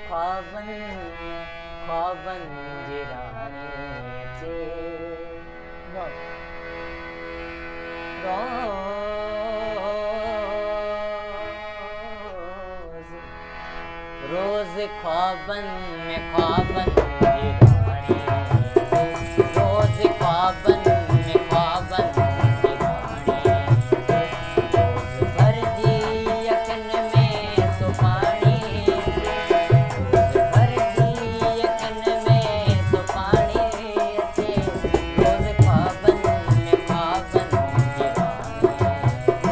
ख्वाबन ख्वाबन जी रानी अचे रोज ख्वाबन में ख्वाबन जी रानी रोज ख्वाबन में ख्वाबन जी रानी रोज भर जी यकन में तो पानी रोज भर जी यकन में तो पानी अचे रोज ख्वाबन में ख्वाबन जी रानी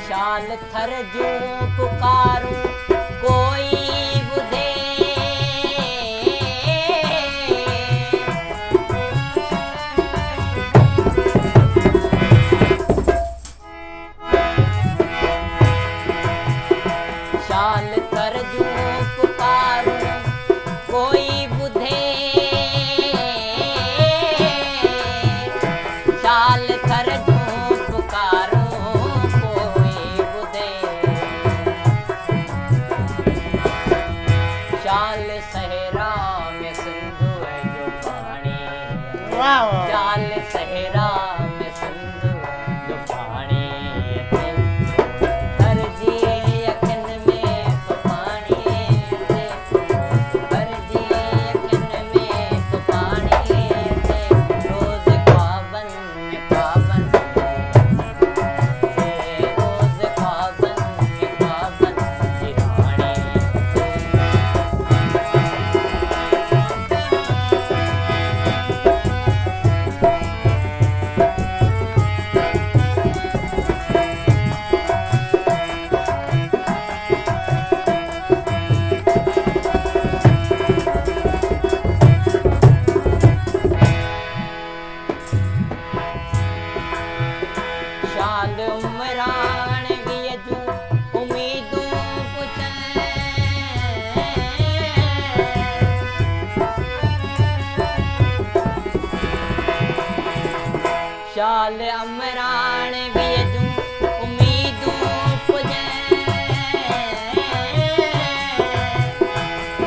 शाल थर जो पुकारूं कोई बुधे शाल थर जो पुकारूं कोई बुधे शाल थर जो पुकारूं शाल सहरा में सिंधु है जो पानी शाल सहरा में सिंधु जो पानी हर जी यकन में तो पानी हर जी यकन में तो पानी रोज ख्वाबन में ख्वाबन रोज ख्वाबन में ख्वाबन जी रानी शाल उमरान वियजू उम्मीदूं पुछन शाल उमरान वियजू उम्मीदूं पुछन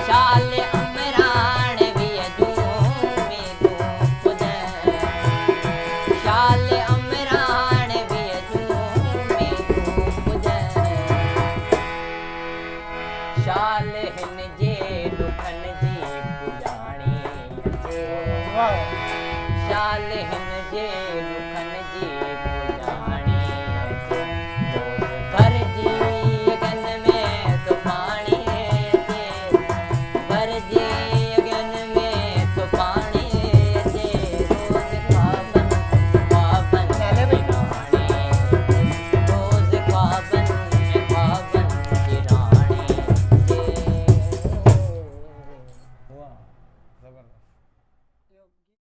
शाल उमरान वियजू उम्मीदूं पुछन शाल शाल हिन जे दुखन जी पुॼाणी शाल हिन जे